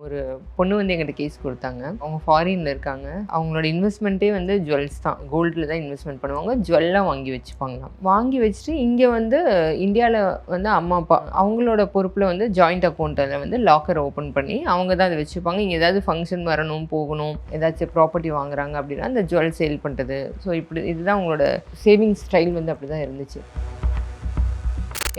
ஒரு பொண்ணு வந்து எங்கிட்ட கேஸ் கொடுத்தாங்க. அவங்க ஃபாரின்ல இருக்காங்க. அவங்களோட இன்வெஸ்ட்மெண்ட்டே வந்து ஜுவல்ஸ் தான். கோல்டில தான் இன்வெஸ்ட்மெண்ட் பண்ணுவாங்க. ஜுவல்லாம் வாங்கி வச்சுப்பாங்களாம். வாங்கி வச்சுட்டு இங்கே வந்து இந்தியாவில் வந்து அம்மா, அப்பா அவங்களோட பொறுப்பில் வந்து ஜாயிண்ட் அக்கௌண்ட்டில் வந்து லாக்கர் ஓப்பன் பண்ணி அவங்க தான் அதை வச்சுப்பாங்க. இங்கே ஏதாவது ஃபங்க்ஷன் வரணும், போகணும், ஏதாச்சும் ப்ராப்பர்ட்டி வாங்குறாங்க அப்படின்னா அந்த ஜுவல் சேல் பண்ணுறது. ஸோ இப்படி இதுதான் அவங்களோட சேவிங்ஸ் ஸ்டைல் வந்து அப்படி தான் இருந்துச்சு.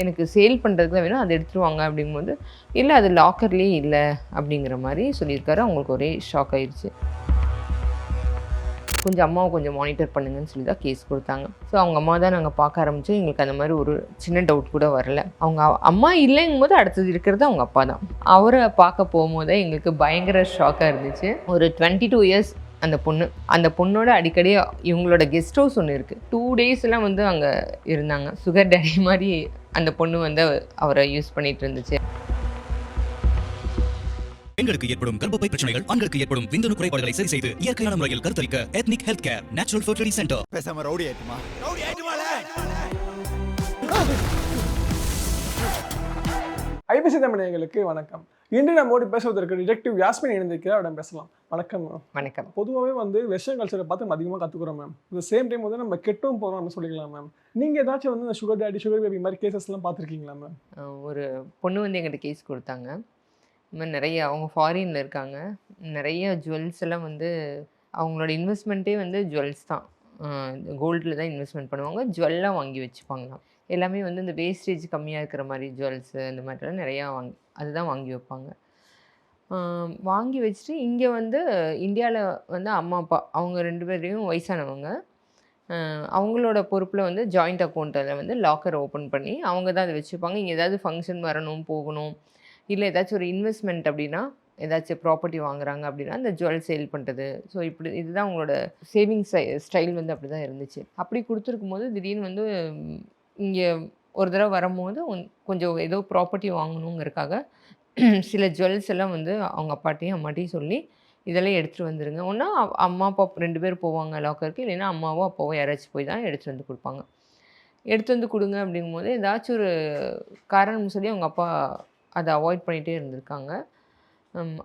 எனக்கு சேல் பண்ணுறதுக்கு தான் வேணும், அதை எடுத்துருவாங்க அப்படிங்கும்போது, இல்லை அது லாக்கர்லேயே இல்லை அப்படிங்கிற மாதிரி சொல்லியிருக்காரு. அவங்களுக்கு ஒரே ஷாக் ஆயிடுச்சு. கொஞ்சம் அம்மாவை கொஞ்சம் மானிட்டர் பண்ணுங்கன்னு சொல்லி தான் கேஸ் கொடுத்தாங்க. ஸோ அவங்க அம்மா தான் நாங்கள் பார்க்க ஆரம்பித்தோம். எங்களுக்கு அந்த மாதிரி ஒரு சின்ன டவுட் கூட வரல. அவங்க அம்மா இல்லைங்கும் போது அடுத்தது இருக்கிறது அவங்க அப்பா தான். அவரை பார்க்க போகும்போதே எங்களுக்கு பயங்கர ஷாக்காக இருந்துச்சு. ஒரு 22 இயர்ஸ் அந்த பொண்ணோட அடிக்கடி இவங்களோட கெஸ்ட் ஹவுஸ் ஒன்று இருக்குது. 2 டேஸ்லாம் வந்து அங்கே இருந்தாங்க. சுகர் டேடி மாதிரி அந்த பொண்ணு வந்து அவரை யூஸ் பண்ணிட்டு இருந்துச்சு. பெண்களுக்கு ஏற்படும் கர்ப்பப்பை பிரச்சனைகள், ஆண்களுக்கு ஏற்படும் விந்தணு குறைபாடுகளை சரி செய்து இயற்கையான முறையில் கருத்தரிக்க ethnic health care natural fertility center. பேசாம ரவுடி ஆயிட்டுமால. ஐபிசி தமிழர்களுக்கு வணக்கம். இன்று நம்மோடு பேசுவதற்கு டிடெக்டிவ் யாஸ்மின் இணைந்திருக்கிறார். அவரிடம் பேசலாம். வணக்கம் மேம். வணக்கம். பொதுவாகவே வந்து வெஸ்டர்ன் கல்ச்சரை பார்த்து நம்ம அதிகமாக கற்றுக்குறோம் மேம். இந்த சேம் டைம் வந்து நம்ம கெட்டும் போகிறோம் நம்ம சொல்லிக்கலாம் மேம். நீங்கள் ஏதாச்சும் வந்து இந்த சுகர் டேடி, சுகர் பேபி மாதிரி கேசஸ்லாம் பார்த்துருக்கீங்களா மேம்? ஒரு பொண்ணு வந்து எங்கிட்ட கேஸ் கொடுத்தாங்க. இந்த மாதிரி நிறைய அவங்க ஃபாரினில் இருக்காங்க. நிறைய ஜுவல்ஸ் எல்லாம் வந்து அவங்களோட இன்வெஸ்ட்மெண்ட்டே வந்து ஜுவல்ஸ் தான். கோல்டில் தான் இன்வெஸ்ட்மெண்ட் பண்ணுவாங்க. ஜுவல்லாம் வாங்கி வச்சுப்பாங்களாம். எல்லாமே வந்து இந்த வேஸ்டேஜ் கம்மியாக இருக்கிற மாதிரி ஜுவல்ஸு இந்த மாதிரிலாம் நிறையா அதுதான் வாங்கி வைப்பாங்க. வாங்கி வச்சுட்டு இங்கே வந்து இந்தியாவில் வந்து அம்மா, அப்பா அவங்க 2 பேரையும் வயசானவங்க. அவங்களோட பொறுப்பில் வந்து ஜாயிண்ட் அக்கௌண்ட்டில் வந்து லாக்கர் ஓப்பன் பண்ணி அவங்க தான் அதை வச்சுப்பாங்க. இங்கே ஏதாவது ஃபங்க்ஷன் வரணும், போகணும், இல்லை ஏதாச்சும் ஒரு இன்வெஸ்ட்மெண்ட் அப்படின்னா, ஏதாச்சும் ப்ராப்பர்ட்டி வாங்குறாங்க அப்படின்னா அந்த ஜுவல் சேல் பண்ணுறது. ஸோ இப்படி இதுதான் அவங்களோட சேவிங்ஸ் ஸ்டைல் வந்து அப்படி தான் இருந்துச்சு. அப்படி கொடுத்துருக்கும் போது திடீர்னு வந்து இங்கே ஒரு தடவை வரும்போது கொஞ்சம் ஏதோ ப்ராப்பர்ட்டி வாங்கணுங்கிறதுக்காக சில ஜுவல்ஸ் எல்லாம் வந்து அவங்க அப்பாட்டையும் அம்மாட்டையும் சொல்லி இதெல்லாம் எடுத்துகிட்டு வந்துடுங்க. ஒன்றா அம்மா, அப்பா 2 பேர் போவாங்க லாக்கருக்கு, இல்லைன்னா அம்மாவோ அப்பாவோ யாராச்சும் போய் தான் எடுத்துகிட்டு வந்து கொடுப்பாங்க. எடுத்து வந்து கொடுங்க அப்படிங்கும்போது ஏதாச்சும் ஒரு காரணம் சொல்லி அவங்க அப்பா அதை அவாய்ட் பண்ணிகிட்டே இருந்திருக்காங்க.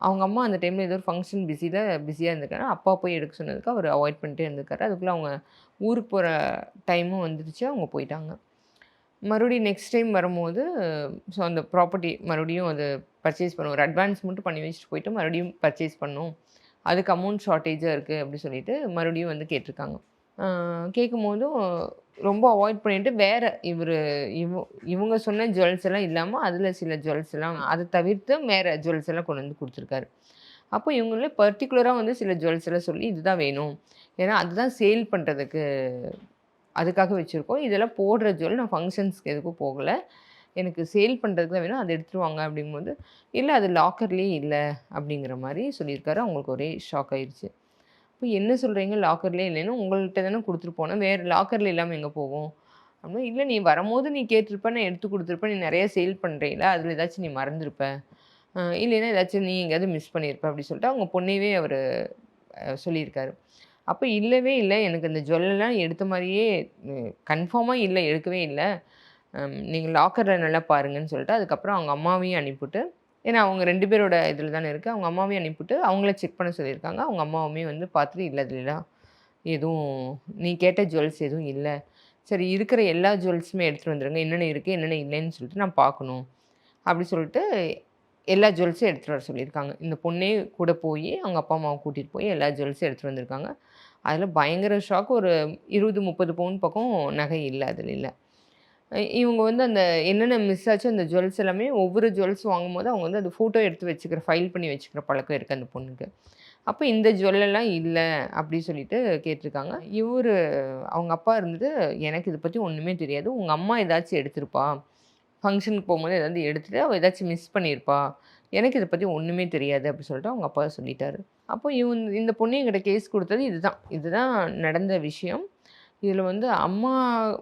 அவங்க அம்மா அந்த டைமில் ஏதோ ஒரு ஃபங்க்ஷன் பிஸியாக இருந்திருக்காங்க. அப்பா போய் எடுக்க சொன்னதுக்கு அவர் அவாய்ட் பண்ணிகிட்டே இருந்திருக்காரு. அதுக்குள்ளே அவங்க ஊருக்கு போகிற டைமும் வந்துடுச்சு. அவங்க போயிட்டாங்க. மறுபடியும் நெக்ஸ்ட் டைம் வரும்போது ஸோ அந்த ப்ராப்பர்ட்டி மறுபடியும் அது பர்ச்சேஸ் பண்ணும். ஒரு அட்வான்ஸ் மட்டும் பண்ணி வச்சுட்டு போயிட்டு மறுபடியும் பர்ச்சேஸ் பண்ணணும், அதுக்கு அமௌண்ட் ஷார்ட்டேஜாக இருக்குது அப்படி சொல்லிட்டு மறுபடியும் வந்து கேட்டிருக்காங்க. கேட்கும்போதும் ரொம்ப அவாய்ட் பண்ணிவிட்டு வேறு இவங்க சொன்ன ஜுவல்ஸ் எல்லாம் இல்லாமல் அதில் சில ஜுவல்ஸ் எல்லாம் அதை தவிர்த்து வேறு ஜுவல்ஸ் எல்லாம் கொண்டு வந்து கொடுத்துருக்காரு. அப்போ இவங்களே பர்டிகுலராக வந்து சில ஜுவல்ஸ் எல்லாம் சொல்லி இதுதான் வேணும், ஏன்னா அதுதான் சேல் பண்ணுறதுக்கு அதுக்காக வச்சுருக்கோம், இதெல்லாம் போடுற ஜுவல் நான் ஃபங்க்ஷன்ஸ்க்கு எதுக்கும் போகலை, எனக்கு சேல் பண்ணுறதுக்கு தான் வேணும், அதை எடுத்துருவாங்க அப்படிங்கும்போது, இல்லை அது லாக்கர்லேயே இல்லை அப்படிங்கிற மாதிரி சொல்லியிருக்காரு. அவங்களுக்கு ஒரே ஷாக் ஆயிடுச்சு. இப்போ என்ன சொல்கிறீங்க, லாக்கர்லேயே இல்லைன்னு உங்கள்கிட்ட தானே கொடுத்துட்டு போனேன், வேறு லாக்கரில் இல்லாமல் எங்கே போகும் அப்படின்னா, இல்லை நீ வரும்போது நீ கேட்டிருப்ப, நான் எடுத்து கொடுத்துருப்பேன், நீ நிறையா சேல் பண்ணுறீங்களா, அதில் ஏதாச்சும் நீ மறந்துருப்ப, இல்லைன்னா ஏதாச்சும் நீ எங்கேயாவது மிஸ் பண்ணியிருப்ப அப்படி சொல்லிட்டு அவங்க பொண்ணையே அவர் சொல்லியிருக்காரு. அப்போ இல்லவே இல்லை, எனக்கு இந்த ஜுவல்லாம் எடுத்த மாதிரியே கன்ஃபார்மாக இல்லை, எடுக்கவே இல்லை, நீங்கள் லாக்கரில் நல்லா பாருங்கன்னு சொல்லிட்டு அதுக்கப்புறம் அவங்க அம்மாவையும் அனுப்பிவிட்டு, ஏன்னா அவங்க 2 பேரோட இதில் தானே இருக்குது, அவங்க அம்மாவையும் அனுப்பிவிட்டு அவங்கள செக் பண்ண சொல்லியிருக்காங்க. அவங்க அம்மாவுமே வந்து பார்த்துட்டு இல்லை அதுலாம் எதுவும் நீ கேட்ட ஜுவல்ஸ் எதுவும் இல்லை, சரி இருக்கிற எல்லா ஜுவல்ஸுமே எடுத்துகிட்டு வந்துடுங்க, என்னென்ன இருக்குது என்னென்ன இல்லைன்னு சொல்லிட்டு நான் பார்க்கணும் அப்படி சொல்லிட்டு எல்லா ஜுவல்ஸும் எடுத்துகிட்டு வர சொல்லியிருக்காங்க. இந்த பொண்ணே கூட போய் அவங்க அப்பா அம்மாவை கூட்டிகிட்டு போய் எல்லா ஜுவல்ஸும் எடுத்துகிட்டு வந்திருக்காங்க. அதில் பயங்கர ஷாக். ஒரு 20-30 பவுன் பக்கம் நகை இல்லை, அதில் இல்லை. இவங்க வந்து அந்த என்னென்ன மிஸ் ஆச்சோ அந்த ஜுவல்ஸ் எல்லாமே ஒவ்வொரு ஜுவல்ஸ் வாங்கும்போது அவங்க வந்து அது ஃபோட்டோ எடுத்து வச்சுக்கிற ஃபைல் பண்ணி வச்சுக்கிற பழக்கம் இருக்குது அந்த பொண்ணுக்கு. அப்போ இந்த ஜுவல்லெல்லாம் இல்லை அப்படி சொல்லிட்டு கேட்டிருக்காங்க. அவங்க அப்பா இருந்துட்டு எனக்கு இதை பற்றி ஒன்றுமே தெரியாது, உங்கள் அம்மா ஏதாச்சும் எடுத்திருப்பா, ஃபங்க்ஷனுக்கு போகும்போது ஏதாவது எடுத்துகிட்டு அவள் ஏதாச்சும் மிஸ் பண்ணியிருப்பா, எனக்கு இதை பற்றி ஒன்றுமே தெரியாது அப்படி சொல்லிட்டு அவங்க அப்பா சொல்லிட்டாரு. அப்போ இந்த பொண்ணு என்கிட்ட கேஸ் கொடுத்தது இதுதான் நடந்த விஷயம். இதில் வந்து அம்மா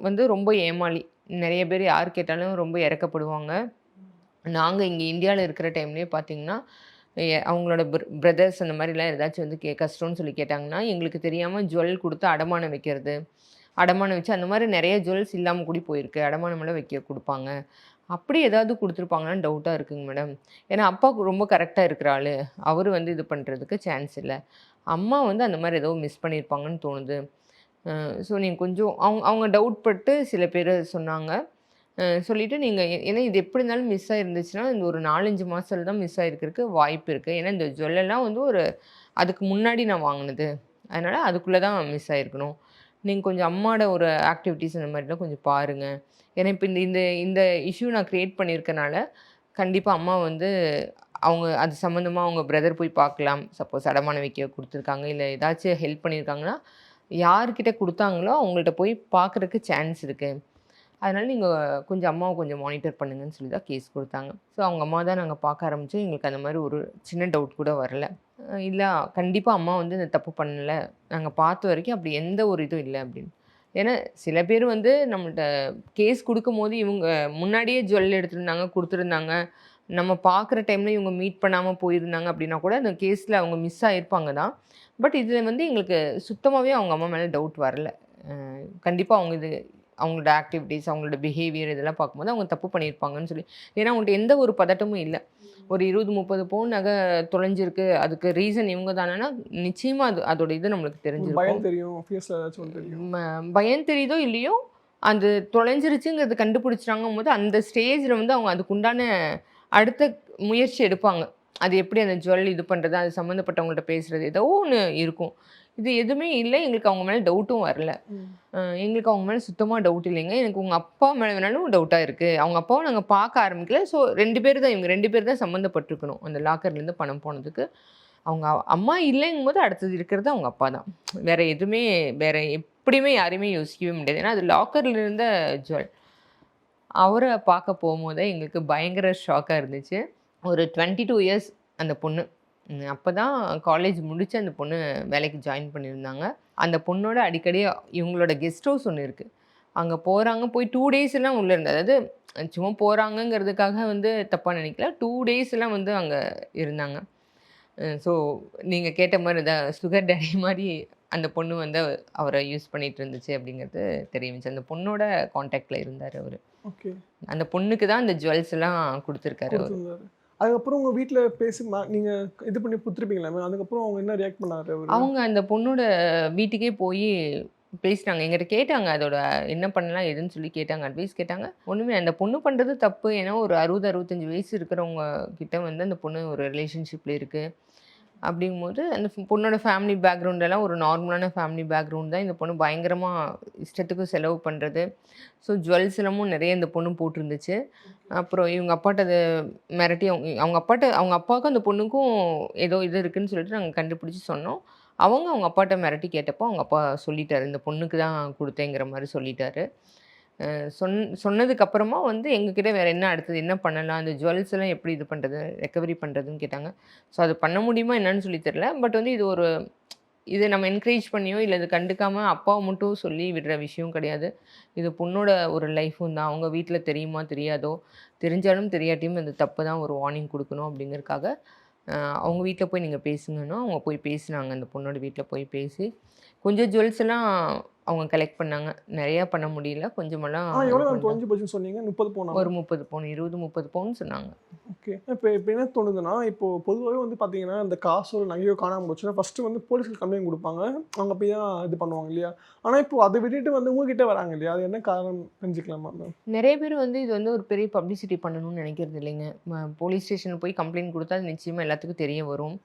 வந்து ரொம்ப ஏமாளி. நிறைய பேர் யார் கேட்டாலும் ரொம்ப இறக்கப்படுவாங்க. நாங்கள் இங்கே இந்தியாவில் இருக்கிற டைம்லேயே பார்த்திங்கன்னா அவங்களோட பிரதர்ஸ் அந்த மாதிரிலாம் ஏதாச்சும் வந்து கஷ்டம்னு சொல்லி கேட்டாங்கன்னா எங்களுக்கு தெரியாமல் ஜுவல் கொடுத்து அடமானம் வைக்கிறது, அடமானம் வச்சு அந்த மாதிரி நிறைய ஜுவல்ஸ் இல்லாமல் கூடி போயிருக்கு, அடமானமெல்லாம் கொடுப்பாங்க. அப்படி ஏதாவது குடுத்துருப்பாங்களான்னு டவுட்டா இருக்குங்க மேடம். ஏன்னா அப்பா ரொம்ப கரெக்ட்டா இருக்கிற ஆளு. அவரு வந்து இது பண்றதுக்கு சான்ஸ் இல்ல. அம்மா வந்து அந்த மாரி ஏதோ மிஸ் பண்ணியிருப்பாங்கன்னு தோணுது. ஸோ நீங்க கொஞ்சம் அவங்க அவங்க டவுட் பட்டு சில பேரு சொன்னாங்க. சொல்லிட்டு நீங்க ஏன்னா இது எப்படி இருந்தாலும் மிஸ் ஆயிருந்துச்சுன்னா, இந்த ஒரு 4, 5 மாசத்துல தான் மிஸ் ஆயிருக்கிறதுக்கு வாய்ப்பு இருக்கு. ஏன்னா இந்த ஜுவல்லெல்லாம் வந்து ஒரு அதுக்கு முன்னாடி நான் வாங்குனது. அதனால அதுக்குள்ள தான் மிஸ் ஆயிருக்கணும். நீங்க கொஞ்சம் அம்மாவோட ஒரு ஆக்டிவிட்டீஸ் இந்த மாரிலாம் கொஞ்சம் பாருங்க. ஏன்னா இப்ப இந்த இந்த இந்த இஷ்யூ நான் கிரியேட் பண்ணியிருக்கனால, கண்டிப்பா அம்மா வந்து அவங்க அது சம்மந்தமா அவங்க பிரதர் போய் பார்க்கலாம். சப்போஸ் அடமானம் வைக்க குடுத்துருக்காங்க, இல்ல ஏதாச்சும் ஹெல்ப் பண்ணியிருக்காங்கன்னா, யார்கிட்ட குடுத்தாங்களோ அவங்கள்ட்ட போய் பார்க்கறக்கு சான்ஸ் இருக்கு. அதனால நீங்க கொஞ்சம் அம்மாவ கொஞ்சம் மானிட்டர் பண்ணுங்கன்னு சொல்லி தான் கேஸ் குடுத்தாங்க. ஸோ அவங்க அம்மா தான் நாங்க பார்க்க ஆரம்பிச்சோம். எங்களுக்கு அந்த மாரி ஒரு சின்ன டவுட் கூட வரல. இல்ல கண்டிப்பா அம்மா வந்து இந்த தப்பு பண்ணல. நாங்க பார்த்த வரைக்கும் அப்படி எந்த ஒரு இதுவும் இல்ல அப்படின்னு. ஏன்னா சில பேர் வந்து நம்மள்ட்ட கேஸ் குடுக்கும்போது இவங்க முன்னாடியே ஜுவல் எடுத்திருந்தாங்க, குடுத்துருந்தாங்க. நம்ம பார்க்குற டைம்ல இவங்க மீட் பண்ணாம போயிருந்தாங்க அப்படின்னா கூட அந்த கேஸ்ல அவங்க மிஸ் ஆயிருப்பாங்க தான். பட் இதுல வந்து எங்களுக்கு சுத்தமாவே அவங்க அம்மா மேல டவுட் வரல. கண்டிப்பா அவங்க இது அவங்களோட ஆக்டிவிட்டீஸ், அவங்களோட பிஹேவியர் இதெல்லாம் பார்க்கும்போது அவங்க தப்பு பண்ணியிருப்பாங்கன்னு சொல்லி. ஏன்னா அவங்கள்ட்ட எந்த ஒரு பதட்டமும் இல்ல. ஒரு 20, 30 பவுன் நகை தொலைஞ்சிருக்கு. அதுக்கு ரீசன் இவங்க தானேன்னா, நிச்சயமா அதோட இது நம்மளுக்கு தெரிஞ்சிருக்கும். பயம் தெரியும், ஃபேஸ்ல ஏதாச்சும் ஒண்ணு தெரியும். பயம் தெரியுதோ இல்லையோ, அது தொலைஞ்சிருச்சுங்கிறது கண்டுபிடிச்சாங்கும்போது, அந்த ஸ்டேஜ்ல வந்து அவங்க அதுக்குண்டான அடுத்த முயற்சி எடுப்பாங்க. அது எப்படி அந்த ஜுவல் இது பண்றது, அது சம்மந்தப்பட்டவங்கள்ட்ட பேசுறது, ஏதோ ஒண்ணு இருக்கும். இது எதுவுமே இல்ல. எங்களுக்கு அவங்க மேல டவுட்டும் வரல. எங்களுக்கு அவங்க மேல சுத்தமா டவுட் இல்லைங்க. எனக்கு உங்க அப்பா மேல வேணாலும் டவுட்டா இருக்கு. அவங்க அப்பாவ நாங்க பார்க்க ஆரம்பிக்கல. ஸோ 2 பேர் தான் இவங்க 2 பேர் தான் சம்மந்தப்பட்டுருக்கணும். அந்த லாக்கர்லேருந்து பணம் போனதுக்கு. அவங்க அம்மா இல்லைங்கும்போது அடுத்தது இருக்கிறது அவங்க அப்பா தான். வேற எதுவுமே வேற எப்படியுமே யாரையுமே யோசிக்கவே முடியாது. ஏன்னா அது லாக்கர்ல இருந்த ஜுவல். அவர பார்க்க போம்போதே எங்களுக்கு பயங்கர ஷாக்கா இருந்துச்சு. ஒரு 22 இயர்ஸ் அந்த பொண்ணு. அப்பதான் காலேஜ் முடிச்சு அந்த பொண்ணு வேலைக்கு ஜாயின் பண்ணியிருந்தாங்க. அந்த பொண்ணோட அடிக்கடி இவங்களோட கெஸ்ட் ஹவுஸ் ஒண்ணு இருக்கு. அங்க போறாங்க. போய் 2 டேஸ்லாம் உள்ள இருந்தா. அதாவது சும்மா போறாங்கங்கிறதுக்காக வந்து தப்பா நினைக்கல. 2 டேஸ்லாம் வந்து அங்க இருந்தாங்க. ஸோ நீங்க கேட்ட மாரி தான் சுகர் டாடி மாரி அந்த பொண்ணு வந்து அவர யூஸ் பண்ணிட்டு இருந்துச்சு அப்படிங்கிறது தெரிய வந்துச்சு. அந்த பொண்ணோட கான்டாக்ட்ல இருந்தாரு அவரு. ஓகே. அந்த பொண்ணுக்கு தான் அந்த ஜுவல்ஸ் எல்லாம் குடுத்துருக்காரு அவரு. கொடுத்திருந்தாரு. அதுக்கப்புறம் உங்க வீட்ல பேசி நீங்க இது பண்ணி குடுத்துருப்பீங்களா மேம்? அதுக்கப்புறம் அவங்க என்ன ரியாக்ட் பண்ணாரு அவரு? அவங்க அந்த பொண்ணோட வீட்டுக்கே போயி பேசினாங்க. என்கிட்ட கேட்டாங்க. அதோட என்ன பண்ணலாம் ஏதுன்னு சொல்லி கேட்டாங்க. அட்வைஸ் கேட்டாங்க. ஒண்ணுமே அந்த பொண்ணு பண்றது தப்பு. ஏன்னா ஒரு 60, 65 வயசு இருக்கிறவங்க கிட்ட வந்து அந்த பொண்ணு ஒரு ரிலேஷன்ஷிப்ல இருக்கு. அப்படிங்கும்போது அந்த பொண்ணோட ஃபேமிலி பேக்ரவுண்டெல்லாம் ஒரு நார்மலான ஃபேமிலி பேக்ரவுண்ட் தான். இந்த பொண்ணு பயங்கரமா இஷ்டத்துக்கு செலவு பண்றது. ஸோ ஜுவல்ஸ் எல்லாமும் நிறைய இந்த பொண்ணு போட்டிருந்துச்சு. அப்புறம் இவங்க அப்பாட்ட அத மிரட்டி அவங்க அப்பாவுக்கும் அந்த பொண்ணுக்கும் ஏதோ இது இருக்குன்னு சொல்லிட்டு நாங்க கண்டுபிடிச்சு சொன்னோம். அவங்க அப்பாட்ட மிரட்டி கேட்டப்போ அவங்க அப்பா சொல்லிட்டாரு. இந்த பொண்ணுக்கு தான் குடுத்தேங்கிற மாரி சொல்லிட்டாரு. சொன்னதுக்கு அப்புறமா வந்து எங்ககிட்ட வேற என்ன அடுத்தது என்ன பண்ணலாம்? அந்த ஜுவல்ஸ் எல்லாம் எப்படி இது பண்றது? ரெக்கவரி பண்றதுன்னு கேட்டாங்க. ஸோ அது பண்ண முடியுமா என்னன்னு சொல்லி தெரியல. பட் வந்து இத நம்ம என்கரேஜ் பண்ணியோ, இல்ல இத கண்டுக்காம அப்பாவ மட்டும் சொல்லி விடுற விஷயம் கிடையாது. இது பொண்ணோட ஒரு லைஃபும் தான். அவங்க வீட்ல தெரியுமா? தெரியாதோ? தெரிஞ்சாலும் தெரியாட்டியும் இந்த தப்பு தான் ஒரு வார்னிங் குடுக்கணும் அப்படிங்கிறதுக்காக, அவங்க வீட்ல போய் நீங்க பேசுங்கன்னா, அவங்க போய் பேசினாங்க. அந்த பொண்ணோட வீட்ல போய் பேசி, கொஞ்சம் ஜுவல்ஸ் எல்லாம் அவங்க கலெக்ட் பண்ணாங்க. நெறையா பண்ண முடியல. கொஞ்சமெல்லாம் இது எவ்வளோ மேம் பண்ணாங்க. தொலைஞ்சு போச்சுன்னு சொன்னீங்க? 30 பவுனா? ஒரு 30 பவுன், 20, 30 பவுன் சொன்னாங்க. ஓகே. இப்ப என்ன தோணுதுன்னா, இப்போ பொதுவாவே வந்து பார்த்தீங்கன்னா, இந்த காசோ, நகையோ காணாம போச்சுன்னா, ஃபர்ஸ்ட்டு வந்து போலீஸ்க்கு கம்ப்ளைண்ட் குடுப்பாங்க. அவங்க போய் தான் இது பண்ணுவாங்க இல்லையா? ஆனா இப்போ அத விட்டுட்டு வந்து உங்ககிட்ட வராங்க இல்லையா? அது என்ன காரணம் தெரிஞ்சுக்கலாமா மேம்? நெறைய பேர் வந்து இது வந்து ஒரு பெரிய பப்ளிசிட்டி பண்ணணும்னு நெனைக்கிறது இல்லைங்க. போலீஸ் ஸ்டேஷன்ல போய் கம்ப்ளைண்ட் குடுத்தா அது நிச்சயமா எல்லாத்துக்கும் தெரிய வரும்.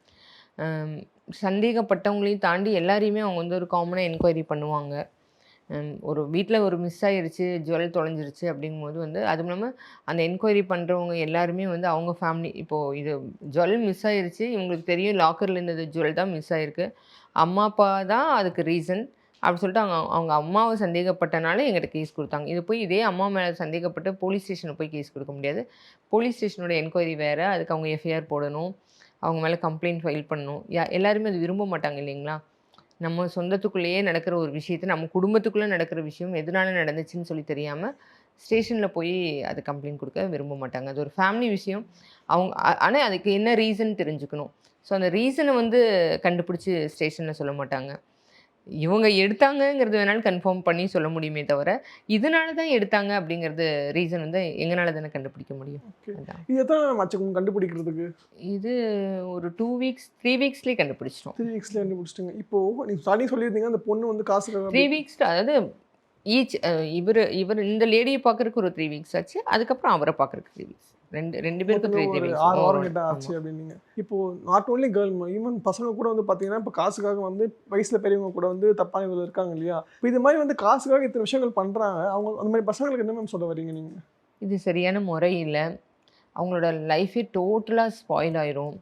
அம் சந்தேகப்பட்டவங்களையும் தாண்டி எல்லாரையுமே அவங்க வந்து ஒரு காமனா என்கொயரி பண்ணுவாங்க. ஒரு வீட்ல ஒரு மிஸ் ஆயிருச்சு, ஜுவல் தொலைஞ்சிருச்சு அப்படிங்கும்போது வந்து அதுவும் இல்லாம அந்த என்கொயரி பண்றவங்க எல்லாருமே வந்து அவங்க ஃபேமிலி இப்போ இது ஜுவல் மிஸ் ஆயிருச்சு. இவங்களுக்கு தெரியும் லாக்கர்ல இருந்தது ஜுவல் தான் மிஸ் ஆயிருக்கு. அம்மா, அப்பா தான் அதுக்கு ரீசன். அப்படி சொல்லிட்டு அவங்க அவங்க அம்மாவ சந்தேகப்பட்டனால எங்கிட்ட கேஸ் குடுத்தாங்க. இது போய் இதே அம்மா மேல சந்தேகப்பட்டு போலீஸ் ஸ்டேஷன்ல போய் கேஸ் குடுக்க முடியாது. போலீஸ் ஸ்டேஷனோட என்கொயரி வேற. அதுக்கு அவங்க எஃப்ஐஆர் போடணும். அவங்க மேல கம்ப்ளைண்ட் ஃபைல் பண்ணணும். எல்லாருமே அது விரும்ப மாட்டாங்க இல்லைங்களா? நம்ம சொந்தத்துக்குள்ளேயே நடக்கிற ஒரு விஷயத்த நம்ம குடும்பத்துக்குள்ள நடக்கிற விஷயம் எதனால நடந்துச்சுன்னு சொல்லி தெரியாம ஸ்டேஷன்ல போய் அது கம்ப்ளைண்ட் குடுக்க விரும்ப மாட்டாங்க. அது ஒரு ஃபேமிலி விஷயம். அவங்க ஆனா அதுக்கு என்ன ரீசன் தெரிஞ்சுக்கணும். ஸோ அந்த ரீசன வந்து கண்டுபிடிச்சு ஸ்டேஷன்ல சொல்ல மாட்டாங்க. இவங்க எடுத்தாங்கங்கிறது வேணாலும் கன்ஃபார்ம் பண்ணி சொல்ல முடியுமே தவிர, இதனால தான் எடுத்தாங்க அப்படிங்கிறது ரீசன் வந்து எங்கனால தானே கண்டுபிடிக்க முடியும். ஓகே. அதான். இது எத்தனை நாள் ஆச்சு உங்களுக்கு கண்டுபிடிக்கிறதுக்கு? இது ஒரு 2 வீக்ஸ் 3 வீக்ஸ்லேயே கண்டுபிடிச்சிட்டோம். 3 வீக்ஸ்ல கண்டுபிடிச்சிட்டீங்க. இப்போ நீங்க ஸ்டார்டிங் சொல்லியிருந்தீங்க அந்த பொண்ணு வந்து காசுக்காக 3 வீக்ஸ் அதாவது இவர் இந்த லேடியை பார்க்கறதுக்கு ஒரு 3 வீக்ஸ் ஆச்சு. அதுக்கப்புறம் அவரை பார்க்கறதுக்கு 3 வீக்ஸ். ரெண்டு பேருக்கு 3 ஒரு வீக்ஸ். 6 வாரம் கிட்ட ஆச்சு அப்படின்னீங்க. இப்போ நாட் ஓன்லி கேர்ள், ஈவன் பசங்க கூட வந்து பார்த்தீங்கன்னா இப்போ காசுக்காக வந்து வயசுல பெரியவங்க கூட வந்து தப்பான இதில் இருக்காங்க இல்லையா? இப்போ இது மாதிரி வந்து காசுக்காக இத்தனை விஷயங்கள் பண்றாங்க. அவங்க அந்த மாதிரி பசங்களுக்கு என்ன மேம் சொல்ல வரீங்க நீங்க? இது சரியான முறை இல்ல. அவங்களோட லைஃபே டோட்டலாக ஸ்பாயில் ஆயிரும்.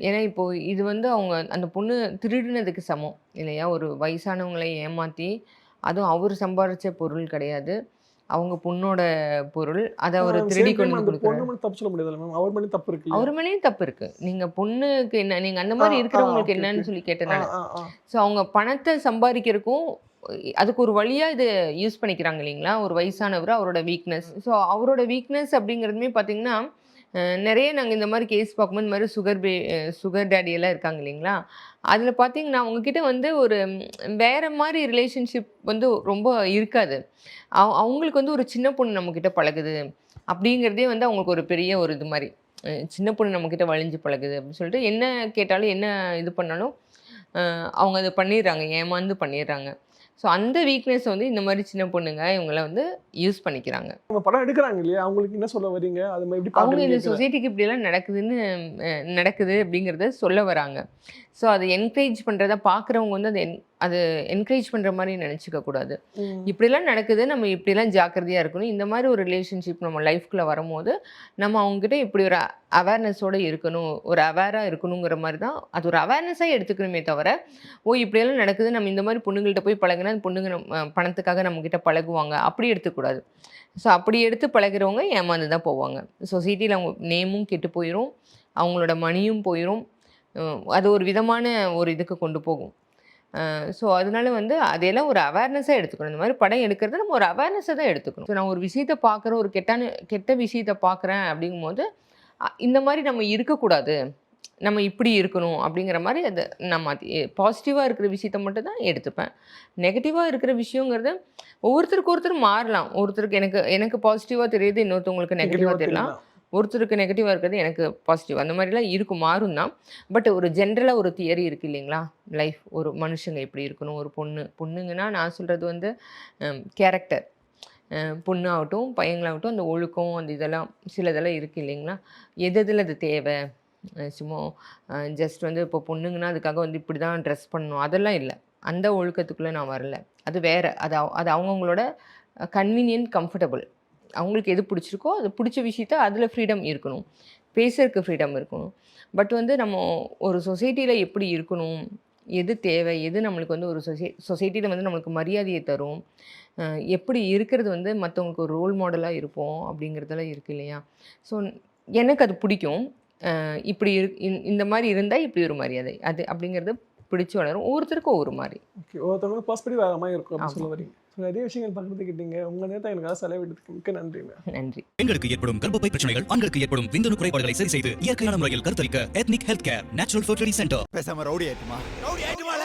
ஏன்னா இப்போ இது வந்து அவங்க அந்த பொண்ணு திருடினதுக்கு சமம் இல்லையா? ஒரு வயசானவங்களை ஏமாற்றி, அதுவும் அவர் சம்பாரிச்ச பொருள் கிடையாது, அவங்க பொண்ணோட பொருள். அதை அவர் திருடி கொண்டு வந்து அந்த கொடுக்குறாரு. பொண்ணு மட்டும் தப்பு சொல்ல முடியாது மேம். அவர் மேலே தப்பு இருக்கு. அவர் மேலேயும் தப்பு இருக்கு. நீங்க பொண்ணுக்கு என்ன, நீங்க அந்த மாதிரி இருக்கிறவங்களுக்கு okay, என்னன்னு okay. சொல்லி கேட்டனால. ஆ ஆ ஸோ அவங்க பணத்தை சம்பாதிக்கிறதுக்கும் அதுக்கு ஒரு வழியா இதை யூஸ் பண்ணிக்கிறாங்க இல்லைங்களா? ஒரு வயசானவர், அவரோட வீக்னஸ். ஸோ அவரோட வீக்னஸ் அப்படிங்கிறதுமே பார்த்தீங்கன்னா, நிறைய நாங்கள் இந்த மாதிரி கேஸ் பார்க்கும்போது இந்த மாதிரி சுகர் டேடி எல்லாம் இருக்காங்க இல்லைங்களா? அதில் பார்த்தீங்கன்னா அவங்கக்கிட்ட வந்து ஒரு வேற மாதிரி ரிலேஷன்ஷிப் வந்து ரொம்ப இருக்காது. அவங்களுக்கு வந்து ஒரு சின்ன பொண்ணு நம்மக்கிட்ட பழகுது அப்படிங்கிறதே வந்து அவங்களுக்கு ஒரு பெரிய ஒரு இது மாதிரி. சின்ன பொண்ணு நம்மக்கிட்ட வழிஞ்சு பழகுது அப்படின்னு சொல்லிட்டு என்ன கேட்டாலும் என்ன இது பண்ணாலும் அவங்க அதை பண்ணிடுறாங்க, ஏமாந்து பண்ணிடுறாங்க. ஸோ அந்த வீக்னஸ் வந்து இந்த மாதிரி சின்ன பொண்ணுங்க இவங்கள வந்து யூஸ் பண்ணிக்கிறாங்க. அவங்க படம் எடுக்கிறாங்க இல்லையா? அவங்களுக்கு என்ன சொல்ல வரீங்க? அது மாதிரி எப்படி அவங்க இந்த பார்க்குறீங்க? சொசைட்டிக்கு இப்படியெல்லாம் நடக்குது அப்படிங்கிறத சொல்ல வராங்க. ஸோ அதை என்கரேஜ் பண்ணுறத பார்க்குறவங்க வந்து அது என்கரேஜ் பண்ணுற மாதிரி நினச்சிக்க கூடாது. இப்படிலாம் நடக்குது, நம்ம இப்படிலாம் ஜாக்கிரதையாக இருக்கணும். இந்த மாதிரி ஒரு ரிலேஷன்ஷிப் நம்ம லைஃப்குள்ளே வரும்போது நம்ம அவங்ககிட்ட இப்படி ஒரு அவேர்னஸோடு இருக்கணும், ஒரு அவேராக இருக்கணுங்கிற மாதிரி தான் அது ஒரு அவேர்னஸாக எடுத்துக்கணுமே தவிர, இப்படியெல்லாம் நடக்குது, நம்ம இந்த மாதிரி பொண்ணுங்கள்கிட்ட போய் பழகினா அந்த பொண்ணுங்க பணத்துக்காக நம்மக்கிட்ட பழகுவாங்க அப்படி எடுத்துக்கூடாது. ஸோ அப்படி எடுத்து பழகிறவங்க ஏமாந்து தான் போவாங்க. சொசைட்டியில் அவங்க நேமும் கெட்டு போயிடும், அவங்களோட மணியும் போயிடும். அது ஒரு விதமான ஒரு இதுக்கு கொண்டு போகும். ஸோ அதனால வந்து அதையெல்லாம் ஒரு அவேர்னஸாக எடுத்துக்கணும். இந்த மாதிரி படம் எடுக்கிறது நம்ம ஒரு அவேர்னஸை தான் எடுத்துக்கணும். ஸோ நான் ஒரு விஷயத்தை பார்க்குறேன், ஒரு கெட்ட விஷயத்தை பார்க்குறேன் அப்படிங்கும்போது இந்த மாதிரி நம்ம இருக்கக்கூடாது, நம்ம இப்படி இருக்கணும் அப்படிங்கிற மாதிரி அதை நம்ம பாசிட்டிவாக இருக்கிற விஷயத்த மட்டும் தான் எடுத்துப்பேன். நெகட்டிவாக இருக்கிற விஷயங்கிறது ஒவ்வொருத்தருக்கு ஒருத்தர் மாறலாம். ஒருத்தருக்கு எனக்கு பாசிட்டிவாக தெரியுது, இன்னொருத்தவங்களுக்கு நெகட்டிவாக தெரியலாம். ஒருத்தருக்கு நெகட்டிவாக இருக்கிறது எனக்கு பாசிட்டிவ், அந்த மாதிரிலாம் இருக்கும், மாறும் தான். பட் ஒரு ஜென்ரலாக ஒரு தியரி இருக்குது இல்லைங்களா? லைஃப் ஒரு மனுஷங்க எப்படி இருக்கணும், ஒரு பொண்ணுங்கன்னா நான் சொல்கிறது வந்து கேரக்டர். பொண்ணு ஆகட்டும் பையங்களாகட்டும் அந்த ஒழுக்கம் அந்த இதெல்லாம் சிலதெல்லாம் இருக்குது இல்லைங்களா? எதில் அது தேவை? சும்மா ஜஸ்ட் வந்து இப்போ பொண்ணுங்கன்னா அதுக்காக வந்து இப்படி தான் ட்ரெஸ் பண்ணணும் அதெல்லாம் இல்லை. அந்த ஒழுக்கத்துக்குள்ளே நான் வரல. அது வேறு. அது அவங்கவுங்களோட கன்வீனியன்ட், கம்ஃபர்டபுள். அவங்களுக்கு எது பிடிச்சிருக்கோ அது பிடிச்ச விஷயத்த அதில் ஃப்ரீடம் இருக்கணும், பேசுறதுக்கு ஃப்ரீடம் இருக்கணும். பட் வந்து நம்ம ஒரு சொசைட்டியில் எப்படி இருக்கணும், எது தேவை, எது நம்மளுக்கு வந்து ஒரு சொசைட்டியில் வந்து நம்மளுக்கு மரியாதையை தரும், எப்படி இருக்கிறது வந்து மற்றவங்களுக்கு ஒரு ரோல் மாடலாக இருப்போம் அப்படிங்கிறதெல்லாம் இருக்குது இல்லையா? ஸோ எனக்கு அது பிடிக்கும். இப்படி இந்த மாதிரி இருந்தால் இப்படி ஒரு மரியாதை அது அப்படிங்கிறது பிடிச்சி வளரும். ஒவ்வொருத்தருக்கும் ஒவ்வொரு மாதிரி. ஓகே. ஒருத்தவங்களுக்கு பாசிட்டிவ் வேறு மாதிரி இருக்கும் அப்படின்னு சொல்ல வரீங்க. நிறைய விஷயங்கள் பகிர்ந்துக்கிட்டீங்க. உங்கள் நேரத்தை எனக்காக செலவிட்டதுக்கு மிக்க நன்றிங்க. நன்றி. பெண்களுக்கு ஏற்படும் கர்ப்பப்பை பிரச்சனைகள், ஆண்களுக்கு ஏற்படும் விந்தணு குறைபாடுகளை சரி செய்து இயற்கையான முறையில் கருத்தரிக்க ethnic health care natural fertility center. பேசாம ரவுடி ஆயிட்டுமா? ரவுடி ஆயிட்டுமால